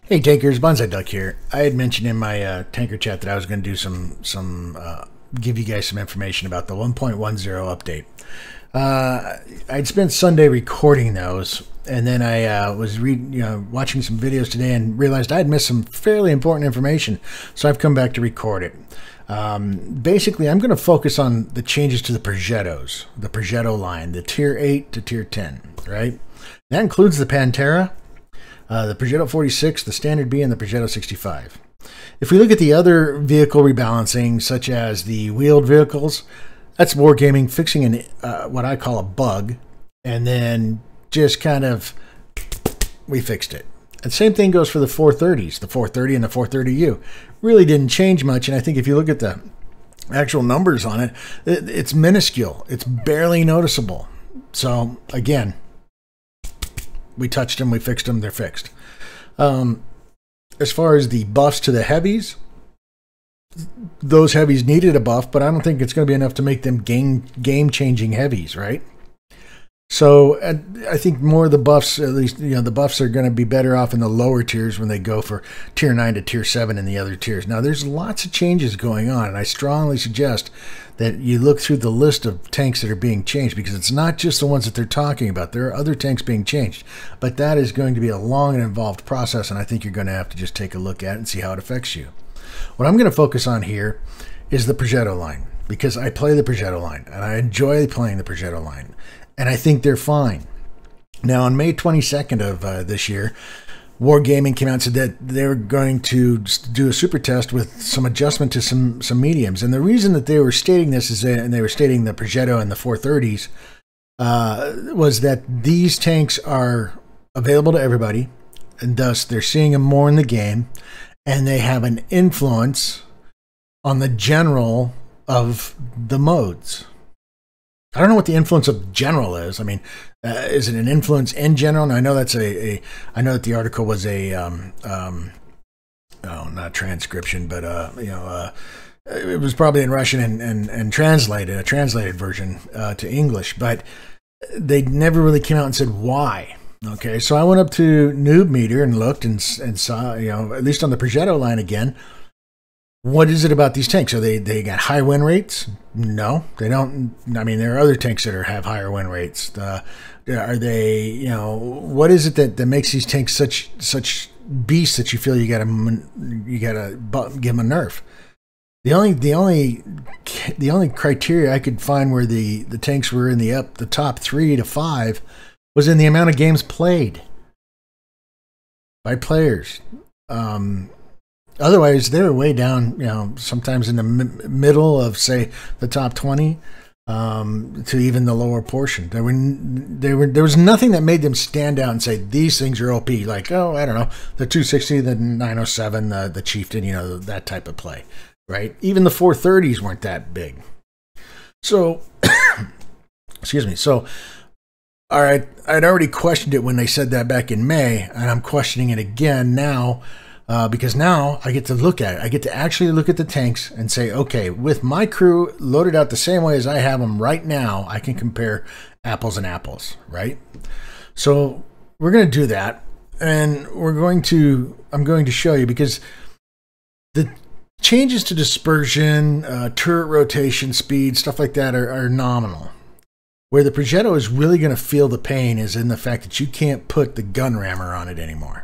Hey tankers, Bonsai Duck here. I had mentioned in my tanker chat that I was going to do give you guys some information about the 1.10 update. I'd spent Sunday recording those, and then I was watching some videos today and realized I had missed some fairly important information, so I've come back to record it. Basically, I'm going to focus on the changes to the Progetto line, the Tier 8 to Tier 10, right? That includes the Pantera, the Progetto 46, the Standard B, and the Progetto 65. If we look at the other vehicle rebalancing, such as the wheeled vehicles, that's Wargaming fixing what I call a bug, and then just kind of, we fixed it. And same thing goes for the 430s, the 430 and the 430U. Really didn't change much, and I think if you look at the actual numbers on it, it's minuscule. It's barely noticeable. So, again, we touched them, we fixed them, they're fixed. As far as the buffs to the heavies, those heavies needed a buff, but I don't think it's going to be enough to make them game-changing heavies, right? So I think more of the buffs, at least, the buffs are going to be better off in the lower tiers when they go for Tier 9 to Tier 7 in the other tiers. Now, there's lots of changes going on, and I strongly suggest that you look through the list of tanks that are being changed, because it's not just the ones that they're talking about. There are other tanks being changed, but that is going to be a long and involved process, and I think you're going to have to just take a look at it and see how it affects you. What I'm going to focus on here is the Progetto line, because I play the Progetto line, and I enjoy playing the Progetto line, and I think they're fine. Now, on May 22nd of this year, Wargaming came out and said that they were going to do a super test with some adjustment to some mediums. And the reason that they were stating this is that, and they were stating the Progetto and the 430s, was that these tanks are available to everybody, and thus they're seeing them more in the game, and they have an influence on the general of the modes. I don't know what the influence of general is. I mean, is it an influence in general? And I know that's I know that the article was oh, not transcription, but it was probably in Russian and translated, a translated version to English, but they never really came out and said why. Okay, so I went up to Noob Meter and looked and saw, at least on the Progetto line again, what is it about these tanks? So they got high win rates? No, they don't. I mean, there are other tanks that have higher win rates. Are they, what is it that makes these tanks such beasts that you feel you gotta give them a nerf? The only criteria I could find where the tanks were in the top 3 to 5 was in the amount of games played by players. Otherwise, they were way down, sometimes in the middle of, say, the top 20 to even the lower portion. There was nothing that made them stand out and say, these things are OP. Like, oh, I don't know, the 260, the 907, the Chieftain, that type of play, right? Even the 430s weren't that big. So, excuse me. So, all right, I'd already questioned it when they said that back in May, and I'm questioning it again now. Because now I get to look at it. I get to actually look at the tanks and say, okay, with my crew loaded out the same way as I have them right now, I can compare apples and apples, right? So we're going to do that, and I'm going to show you, because the changes to dispersion, turret rotation, speed, stuff like that are nominal. Where the Progetto is really going to feel the pain is in the fact that you can't put the gun rammer on it anymore.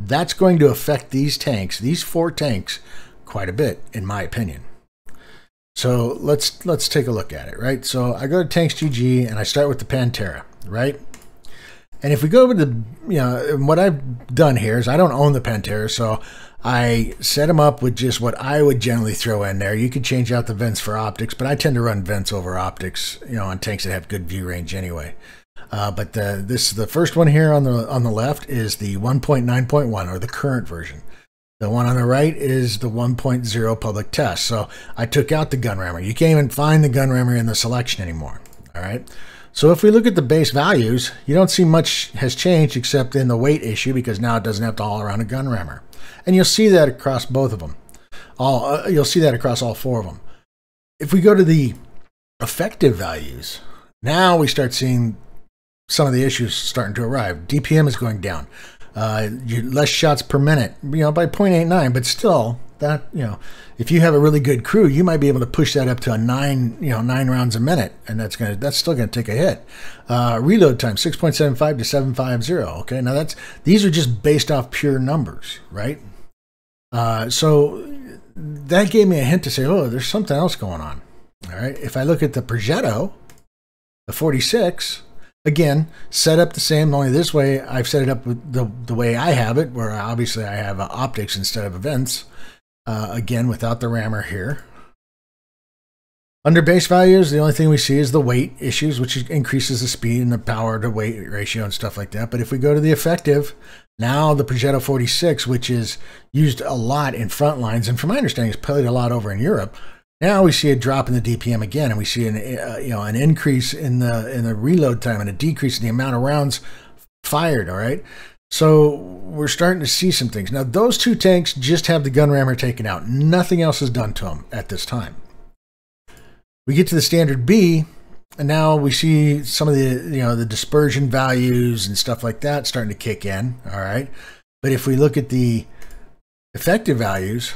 That's going to affect these tanks, these 4 tanks, quite a bit, in my opinion. So let's take a look at it, right? So I go to Tanks GG and I start with the Pantera, right? And if we go over to what I've done here is I don't own the Pantera, so I set them up with just what I would generally throw in there. You could change out the vents for optics, but I tend to run vents over optics, on tanks that have good view range anyway. But the first one here on the left is the 1.9.1, or the current version. The one on the right is the 1.0 public test. So I took out the gun rammer. You can't even find the gun rammer in the selection anymore. All right. So if we look at the base values, you don't see much has changed except in the weight issue, because now it doesn't have to haul around a gun rammer. And you'll see that across both of them. You'll see that across all 4 of them. If we go to the effective values, now we start seeing some of the issues starting to arrive. DPM is going down. less shots per minute, by 0.89, but still that, if you have a really good crew, you might be able to push that up to a 9 rounds a minute, and that's still going to take a hit. Reload time 6.75 to 750. Okay, now these are just based off pure numbers, right? So that gave me a hint to say, oh, there's something else going on. All right, if I look at the Progetto, the 46. Again, set up the same, only this way I've set it up with the way I have it, where obviously I have optics instead of events. Again, without the rammer here. Under base values, the only thing we see is the weight issues, which increases the speed and the power to weight ratio and stuff like that. But if we go to the effective, now the Progetto 46, which is used a lot in front lines, and from my understanding, it's played a lot over in Europe. Now we see a drop in the DPM again, and we see an increase in the reload time and a decrease in the amount of rounds fired. All right, so we're starting to see some things. Now those two tanks just have the gun rammer taken out. Nothing else is done to them at this time. We get to the standard B, and now we see some of the dispersion values and stuff like that starting to kick in. All right, but if we look at the effective values,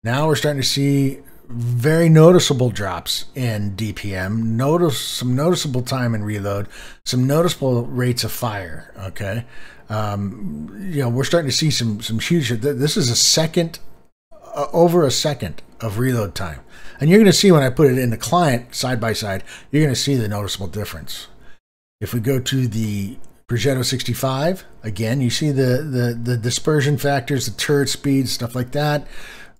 now we're starting to see very noticeable drops in DPM, some noticeable time in reload, some noticeable rates of fire. Okay, we're starting to see some huge. This is over a second of reload time, and you're going to see when I put it in the client side by side, you're going to see the noticeable difference. If we go to the Progetto 65, again, you see the dispersion factors, the turret speed, stuff like that.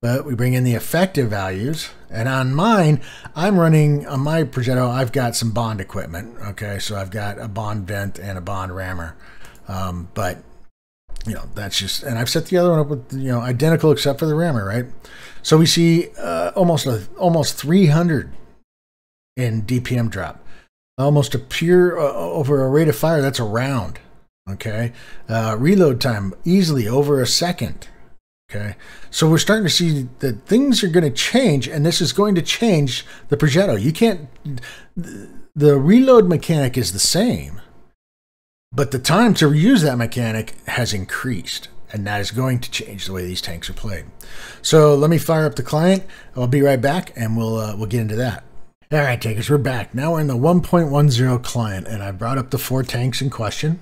But we bring in the effective values, and on mine, on my Progetto, I've got some Bond equipment. Okay, so I've got a Bond vent and a Bond rammer, but that's just, and I've set the other one up with identical except for the rammer, right? So we see almost 300 in DPM drop, almost a pure over a rate of fire. That's a round. Okay, reload time easily over a second. Okay, so we're starting to see that things are going to change, and this is going to change the Progetto. You can't, the reload mechanic is the same, but the time to use that mechanic has increased, and that is going to change the way these tanks are played. So let me fire up the client. I'll be right back, and we'll get into that. All right, takers, we're back. Now we're in the 1.10 client, and I brought up the 4 tanks in question.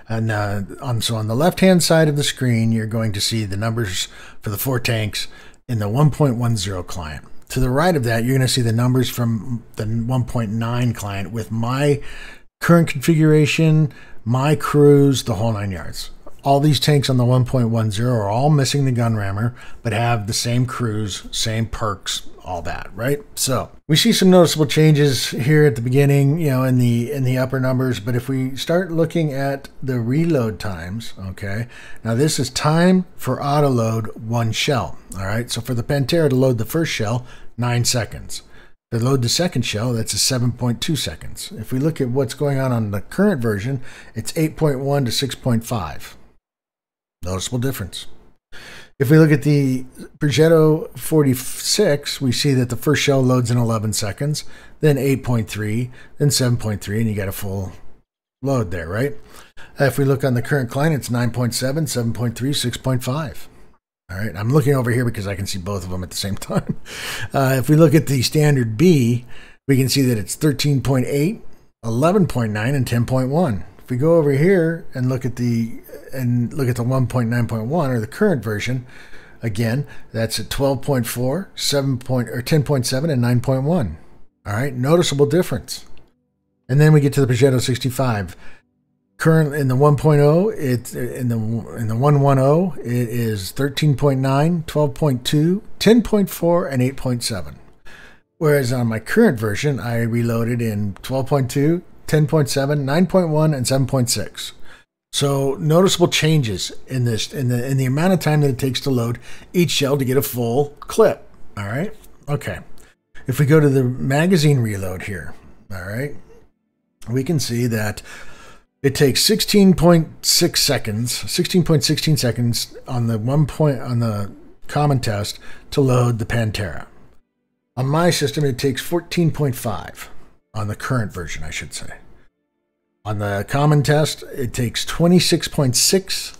And so on the left-hand side of the screen, you're going to see the numbers for the 4 tanks in the 1.10 client. To the right of that, you're going to see the numbers from the 1.9 client with my current configuration, my crews, the whole 9 yards. All these tanks on the 1.10 are all missing the gun rammer, but have the same crews, same perks, all that, right? So we see some noticeable changes here at the beginning, in the upper numbers. But if we start looking at the reload times, okay, now this is time for auto load 1 shell. All right, so for the Pantera to load the first shell, 9 seconds. To load the second shell, that's a 7.2 seconds. If we look at what's going on the current version, it's 8.1 to 6.5. Noticeable difference. If we look at the Progetto 46, we see that the first shell loads in 11 seconds, then 8.3, then 7.3, and you got a full load there, right? If we look on the current client, it's 9.7, 7.3, 6.5. All right, I'm looking over here because I can see both of them at the same time. If we look at the standard B, we can see that it's 13.8, 11.9, and 10.1. If we go over here and look at the 1.9.1 or the current version, again, that's at 12.4, 10.7, and 9.1. All right, noticeable difference. And then we get to the Progetto 65. Current in the 1.0, in the 110, it is 13.9, 12.2, 10.4, and 8.7. Whereas on my current version, I reloaded in 12.2, 10.7, 9.1, and 7.6. So noticeable changes in this in the amount of time that it takes to load each shell to get a full clip. All right. Okay. If we go to the magazine reload here, all right, we can see that it takes 16.6 seconds, 16.16 seconds on the common test to load the Pantera. On my system, it takes 14.5 on the current version, I should say. On the common test, it takes 26.6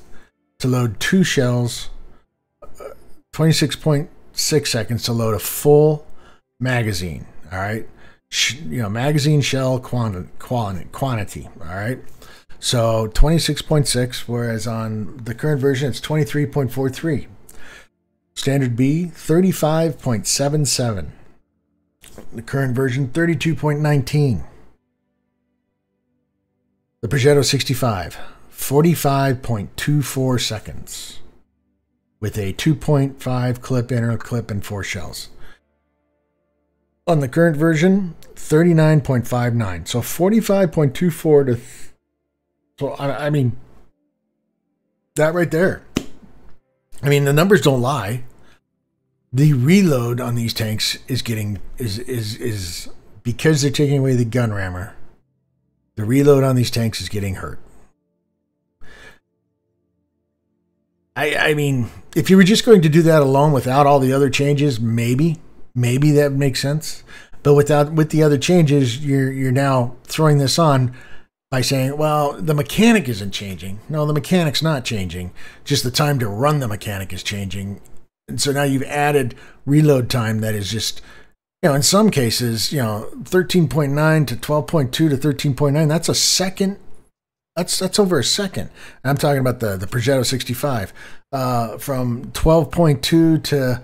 to load 2 shells, 26.6 seconds to load a full magazine. All right. Magazine shell quantity. All right. So 26.6, whereas on the current version, it's 23.43. Standard B, 35.77. The current version, 32.19. The Progetto 65, 45.24 seconds. With a 2.5 clip, inner clip, and 4 shells. On the current version, 39.59. So 45.24 to... So, I mean, that right there. I mean, the numbers don't lie. The reload on these tanks is getting... is because they're taking away the gun rammer, the reload on these tanks is getting hurt. I mean, if you were just going to do that alone without all the other changes, maybe that makes sense. But with the other changes, you're now throwing this on by saying, well, the mechanic isn't changing. No, the mechanic's not changing. Just the time to run the mechanic is changing. And so now you've added reload time that is just, in some cases, 13.9 to 12.2 to 13.9, that's a second. That's over a second. I'm talking about the Progetto 65, from 12.2 to,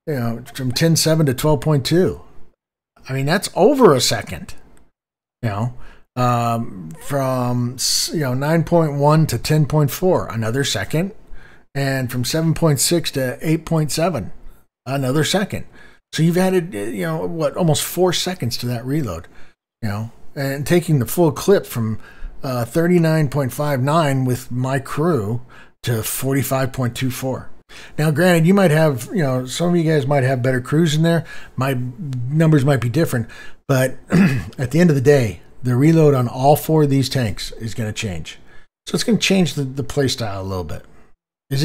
from 10.7 to 12.2. I mean, that's over a second. From 9.1 to 10.4, another second, and from 7.6 to 8.7, another second. So you've added, almost 4 seconds to that reload, and taking the full clip from 39.59 with my crew to 45.24. Now, granted, you might have, some of you guys might have better crews in there. My numbers might be different, but at the end of the day, the reload on all 4 of these tanks is going to change. So it's going to change the play style a little bit. Is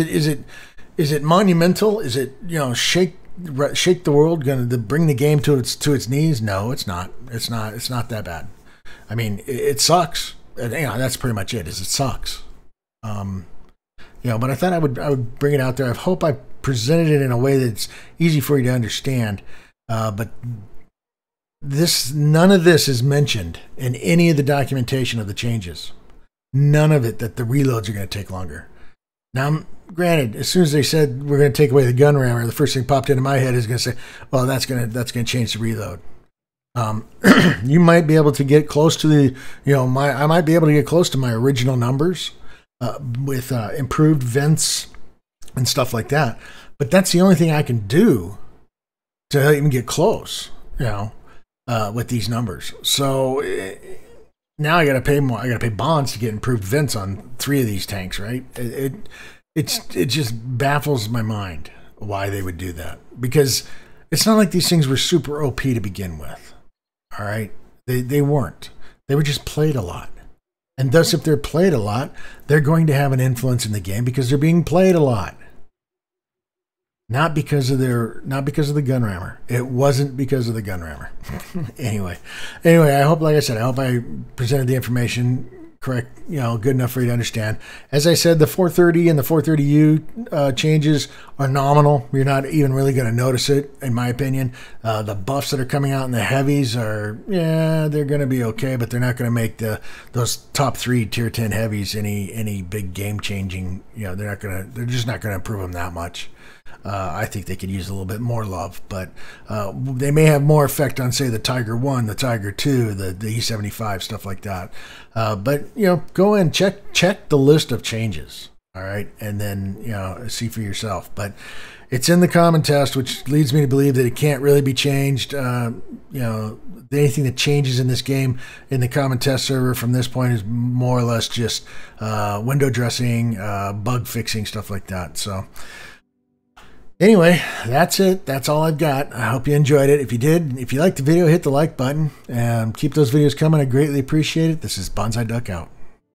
it monumental? Is it, shake the world, going to bring the game to its knees? No, it's not. It's not that bad. I mean, it sucks. That's pretty much it. It sucks. But I thought I would bring it out there. I hope I presented it in a way that's easy for you to understand. But none of this is mentioned in any of the documentation of the changes. None of it that the reloads are going to take longer. Now, granted, as soon as they said we're going to take away the gun rammer, the first thing popped into my head is going to say, well, that's going to change the reload. You might be able to get close to the, I might be able to get close to my original numbers with improved vents and stuff like that. But that's the only thing I can do to even get close, with these numbers. So now I got to pay more. I got to pay bonds to get improved vents on 3 of these tanks, right? It just baffles my mind why they would do that, because it's not like these things were super OP to begin with. All right, they weren't. They were just played a lot, and thus, if they're played a lot, they're going to have an influence in the game because they're being played a lot. Not because of the gun rammer. It wasn't because of the gun rammer. Anyway, I hope, like I said, I presented the information correct, good enough for you to understand. As I said, the 430 and the 430U changes are nominal. You're not even really going to notice it, in my opinion. The buffs that are coming out in the heavies are, they're going to be okay, but they're not going to make those top 3 tier 10 heavies any big game changing. They're just not going to improve them that much. I think they could use a little bit more love, but they may have more effect on, say, the Tiger 1, the Tiger 2, the E75, stuff like that. But go in, check the list of changes, all right, and then see for yourself. But it's in the common test, which leads me to believe that it can't really be changed. Anything that changes in this game in the common test server from this point is more or less just window dressing, bug fixing, stuff like that. So. Anyway, that's it. That's all I've got. I hope you enjoyed it. If you did, if you liked the video, hit the like button and keep those videos coming. I greatly appreciate it. This is Bonsai Duck out.